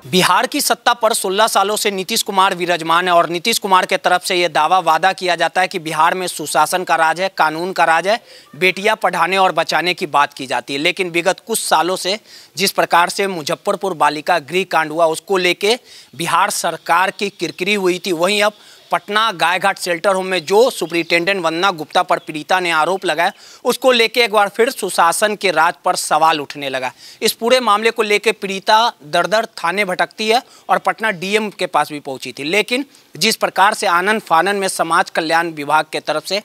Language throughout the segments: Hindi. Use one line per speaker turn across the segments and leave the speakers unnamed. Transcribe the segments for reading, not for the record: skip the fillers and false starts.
बिहार की सत्ता पर 16 सालों से नीतीश कुमार विराजमान है और नीतीश कुमार के तरफ से ये दावा वादा किया जाता है कि बिहार में सुशासन का राज है, कानून का राज है, बेटियां पढ़ाने और बचाने की बात की जाती है। लेकिन विगत कुछ सालों से जिस प्रकार से मुजफ्फरपुर बालिका गृह कांड हुआ, उसको लेके बिहार सरकार की किरकिरी हुई थी, वहीं अब पटना गायघाट शेल्टर होम में जो सुपरिटेंडेंट वंदना गुप्ता पर पीड़िता ने आरोप लगाया, उसको लेके एक बार फिर सुशासन के राज पर सवाल उठने लगा। इस पूरे मामले को लेके पीड़िता दर थाने भटकती है और पटना डीएम के पास भी पहुंची थी। लेकिन जिस प्रकार से आनन फानन में समाज कल्याण विभाग के तरफ से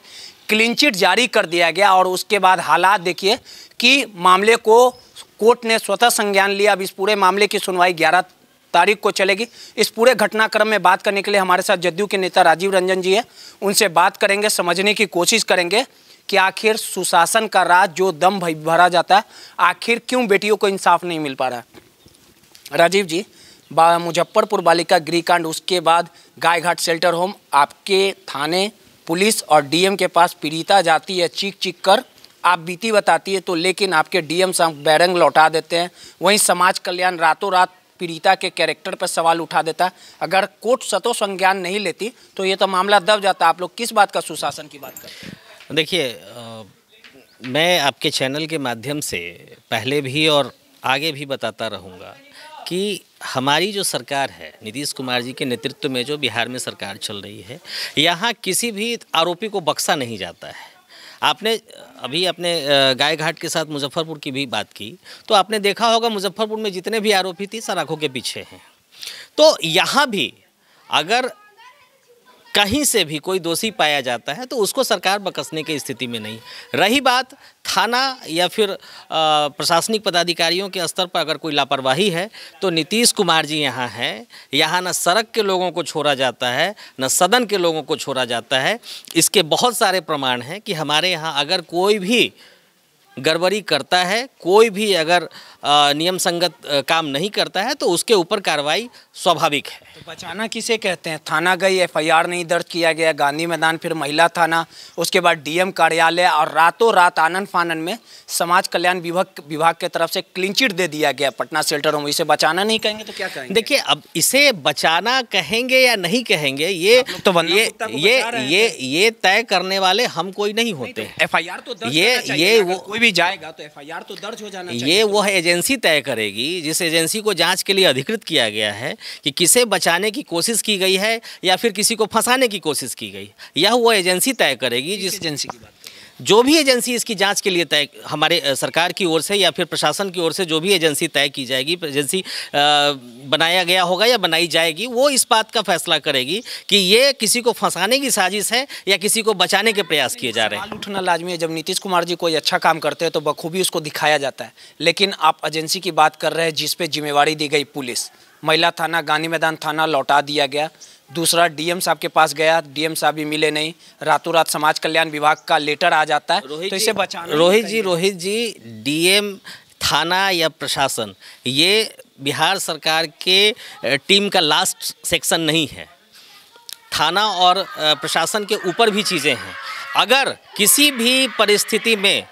क्लीन चिट जारी कर दिया गया और उसके बाद हालात देखिए कि मामले को कोर्ट ने स्वतः संज्ञान लिया। अब इस पूरे मामले की सुनवाई 11 तारीख को चलेगी। इस पूरे घटनाक्रम में बात करने के लिए हमारे साथ जदयू के नेता राजीव रंजन जी है, उनसे बात करेंगे, समझने की कोशिश करेंगे कि आखिर सुशासन का राज जो दम भरा जाता है, आखिर क्यों बेटियों को इंसाफ नहीं मिल पा रहा है। राजीव जी, मुजफ्फरपुर बालिका गृहकांड, उसके बाद गायघाट शेल्टर होम, आपके थाने पुलिस और डीएम के पास पीड़िता जाती है चीख चीख कर, आप बीती बताती है तो, लेकिन आपके डीएम साहब बैरंग लौटा देते हैं। वहीं समाज कल्याण रातों रात पीड़िता के कैरेक्टर पर सवाल उठा देता है। अगर कोर्ट स्वतः संज्ञान नहीं लेती तो ये तो मामला दब जाता। आप लोग किस बात का सुशासन की बात करते हैं?
देखिए, मैं आपके चैनल के माध्यम से पहले भी और आगे भी बताता रहूँगा कि हमारी जो सरकार है, नीतीश कुमार जी के नेतृत्व में जो बिहार में सरकार चल रही है, यहाँ किसी भी आरोपी को बख्शा नहीं जाता है। आपने अभी अपने गायघाट के साथ मुजफ्फरपुर की भी बात की तो आपने देखा होगा मुजफ्फरपुर में जितने भी आरोपी थी सलाखों के पीछे हैं। तो यहाँ भी अगर कहीं से भी कोई दोषी पाया जाता है तो उसको सरकार बख्शने की स्थिति में नहीं। रही बात थाना या फिर प्रशासनिक पदाधिकारियों के स्तर पर अगर कोई लापरवाही है तो नीतीश कुमार जी यहाँ हैं। यहाँ न सड़क के लोगों को छोड़ा जाता है, न सदन के लोगों को छोड़ा जाता है। इसके बहुत सारे प्रमाण हैं कि हमारे यहाँ अगर कोई भी गड़बड़ी करता है, कोई भी अगर नियम संगत काम नहीं करता है तो उसके ऊपर कार्रवाई स्वाभाविक है।
तो बचाना किसे कहते हैं? थाना गई, एफआईआर नहीं दर्ज किया गया, गांधी मैदान, फिर महिला थाना, उसके बाद डीएम कार्यालय और रातों रात आनन फानन में समाज कल्याण विभाग के तरफ से क्लीन चिट दे दिया गया पटना शेल्टर होम। इसे बचाना नहीं कहेंगे तो क्या कहेंगे?
देखिए, अब इसे बचाना कहेंगे या नहीं कहेंगे ये तय करने वाले हम कोई नहीं होते।
एफआईआर तो दर्ज कोई भी जाएगा तो एफआईआर तो दर्ज हो जाना चाहिए।
ये वो एजेंसी तय करेगी जिस एजेंसी को जांच के लिए अधिकृत किया गया है कि किसे बचाने की कोशिश की गई है या फिर किसी को फंसाने की कोशिश की गई। यह वो एजेंसी तय करेगी। जिस एजेंसी की बात जो भी एजेंसी इसकी जांच के लिए तय, हमारे सरकार की ओर से या फिर प्रशासन की ओर से जो भी एजेंसी तय की जाएगी, एजेंसी बनाया गया होगा या बनाई जाएगी, वो इस बात का फैसला करेगी कि ये किसी को फंसाने की साजिश है या किसी को बचाने के प्रयास किए जा रहे हैं।
उठना लाजमी है। जब नीतीश कुमार जी कोई अच्छा काम करते हैं तो बखूबी उसको दिखाया जाता है, लेकिन आप एजेंसी की बात कर रहे हैं जिस पे जिम्मेवारी दी गई पुलिस, महिला थाना, गांधी मैदान थाना लौटा दिया गया। दूसरा, डीएम साहब के पास गया, डीएम साहब भी मिले नहीं, रातों रात समाज कल्याण विभाग का लेटर आ जाता है। तो इसे बचाना
रोहित जी, डीएम, थाना या प्रशासन, ये बिहार सरकार के टीम का लास्ट सेक्शन नहीं है। थाना और प्रशासन के ऊपर भी चीज़ें हैं। अगर किसी भी परिस्थिति में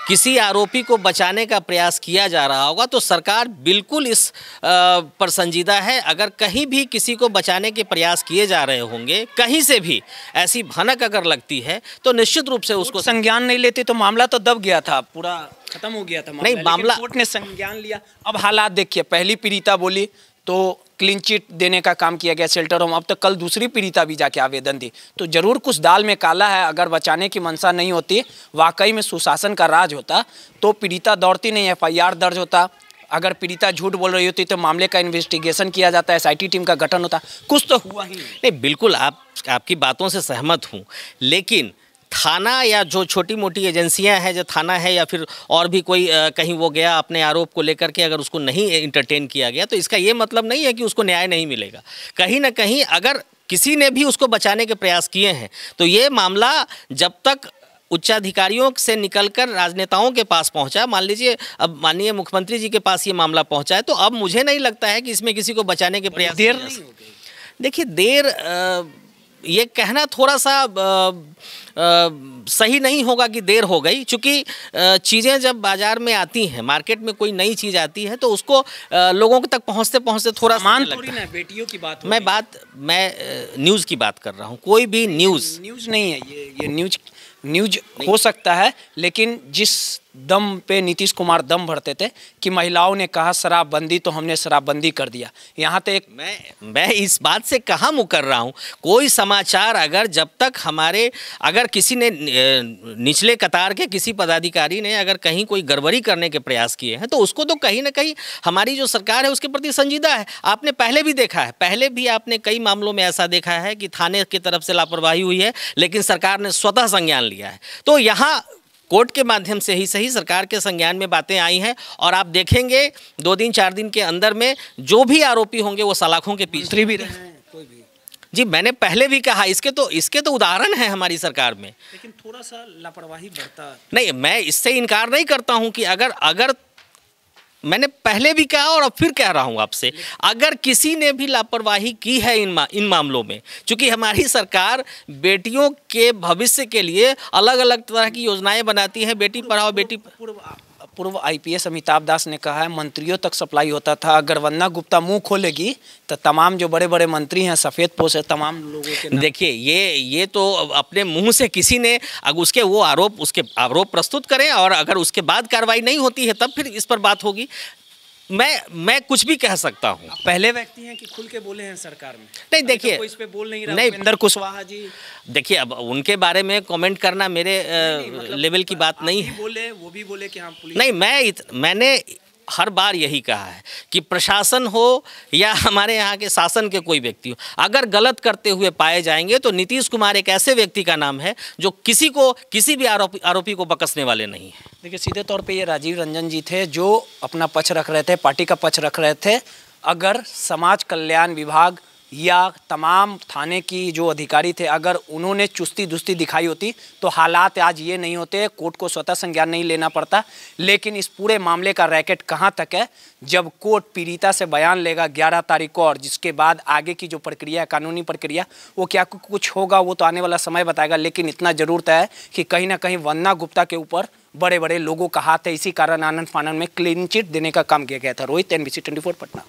किसी आरोपी को बचाने का प्रयास किया जा रहा होगा तो सरकार बिल्कुल इस पर संजीदा है। अगर कहीं भी किसी को बचाने के प्रयास किए जा रहे होंगे, कहीं से भी ऐसी भनक अगर लगती है तो निश्चित रूप से उसको
संज्ञान नहीं लेते तो मामला तो दब गया था, पूरा खत्म हो गया था मामला।
नहीं, मामला
कोर्ट ने संज्ञान लिया। अब हालात देखिए, पहली पीड़िता बोली तो क्लीन चिट देने का काम किया गया शेल्टर होम, अब तक कल दूसरी पीड़िता भी जाके आवेदन दी। तो जरूर कुछ दाल में काला है। अगर बचाने की मंशा नहीं होती, वाकई में सुशासन का राज होता तो पीड़िता दौड़ती नहीं, एफआईआर दर्ज होता। अगर पीड़िता झूठ बोल रही होती तो मामले का इन्वेस्टिगेशन किया जाता, एसआईटी टीम का गठन होता। कुछ तो हुआ ही नहीं।
बिल्कुल आपकी बातों से सहमत हूँ, लेकिन थाना या जो छोटी मोटी एजेंसियां हैं, जो थाना है या फिर और भी कोई कहीं वो गया अपने आरोप को लेकर के, अगर उसको नहीं इंटरटेन किया गया तो इसका ये मतलब नहीं है कि उसको न्याय नहीं मिलेगा। कहीं ना कहीं अगर किसी ने भी उसको बचाने के प्रयास किए हैं तो ये मामला जब तक उच्चाधिकारियों से निकलकर राजनेताओं के पास पहुंचा, मान लीजिए अब माननीय मुख्यमंत्री जी के पास ये मामला पहुंचा है, तो अब मुझे नहीं लगता है कि इसमें किसी को बचाने के प्रयास
देर नहीं हो गई।
देखिए, देर ये कहना थोड़ा सा सही नहीं होगा कि देर हो गई, क्योंकि चीज़ें जब बाज़ार में आती हैं, मार्केट में कोई नई चीज़ आती है तो उसको लोगों तक पहुंचते पहुंचते थोड़ा
मान थोड़ी ना बेटियों की बात हो
मैं न्यूज़ की बात कर रहा हूँ। कोई भी
न्यूज़ नहीं है ये न्यूज हो सकता है, लेकिन जिस दम पे नीतीश कुमार दम भरते थे कि महिलाओं ने कहा शराबबंदी तो हमने शराबबंदी कर दिया, यहाँ तो एक
मैं इस बात से कहाँ मुकर रहा हूँ। कोई समाचार अगर जब तक अगर किसी ने निचले कतार के किसी पदाधिकारी ने अगर कहीं कोई गड़बड़ी करने के प्रयास किए हैं तो उसको तो कहीं ना कहीं हमारी जो सरकार है उसके प्रति संजीदा है। आपने पहले भी देखा है, पहले भी आपने कई मामलों में ऐसा देखा है कि थाने की तरफ से लापरवाही हुई है, लेकिन सरकार ने स्वतः संज्ञान लिया है। तो यहाँ कोर्ट के माध्यम से ही सही सरकार के संज्ञान में बातें आई हैं, और आप देखेंगे 2 दिन 4 दिन के अंदर में जो भी आरोपी होंगे वो सलाखों के पीछे भी रहे हैं। कोई भी जी, मैंने पहले भी कहा, इसके तो उदाहरण है हमारी सरकार में,
लेकिन थोड़ा सा लापरवाही बढ़ता
नहीं। मैं इससे इनकार नहीं करता हूं कि अगर मैंने पहले भी कहा और अब फिर कह रहा हूं आपसे, अगर किसी ने भी लापरवाही की है इन मामलों में, चूंकि हमारी सरकार बेटियों के भविष्य के लिए अलग अलग तरह की योजनाएं बनाती है, बेटी पढ़ाओ बेटी।
पूर्व आईपीएस अमिताभ दास ने कहा है मंत्रियों तक सप्लाई होता था, अगर वंदना गुप्ता मुंह खोलेगी तो तमाम जो बड़े बड़े मंत्री हैं सफ़ेद पोश है तमाम लोगों के नाम।
देखिए ये तो अपने मुंह से किसी ने अगर उसके आरोप प्रस्तुत करें, और अगर उसके बाद कार्रवाई नहीं होती है तब फिर इस पर बात होगी। मैं कुछ भी कह सकता हूँ।
पहले व्यक्ति हैं कि खुल के बोले हैं सरकार में।
नहीं देखिए,
तो इस पे बोल नहीं रहा उपेंद्र कुशवाहा जी।
देखिए, अब उनके बारे में कमेंट करना मेरे लेवल की बात नहीं है।
वो भी बोले कि हाँ पुलिस
नहीं, मैंने हर बार यही कहा है कि प्रशासन हो या हमारे यहाँ के शासन के कोई व्यक्ति हो, अगर गलत करते हुए पाए जाएंगे तो नीतीश कुमार एक ऐसे व्यक्ति का नाम है जो किसी भी आरोपी को बकसने वाले नहीं है।
देखिए, सीधे तौर पे ये राजीव रंजन जी थे जो अपना पक्ष रख रहे थे, पार्टी का पक्ष रख रहे थे। अगर समाज कल्याण विभाग या तमाम थाने की जो अधिकारी थे, अगर उन्होंने चुस्ती दुस्ती दिखाई होती तो हालात आज ये नहीं होते, कोर्ट को स्वतः संज्ञान नहीं लेना पड़ता। लेकिन इस पूरे मामले का रैकेट कहाँ तक है, जब कोर्ट पीड़िता से बयान लेगा 11 तारीख को, और जिसके बाद आगे की जो प्रक्रिया है, कानूनी प्रक्रिया, वो क्या कुछ होगा वो तो आने वाला समय बताएगा। लेकिन इतना जरूर तय है कि कहीं ना कहीं वंदना गुप्ता के ऊपर बड़े बड़े लोगों का हाथ है। इसी कारण आनंद फानन में क्लीन चिट देने का काम किया गया था। रोहित, NBC 24 पटना।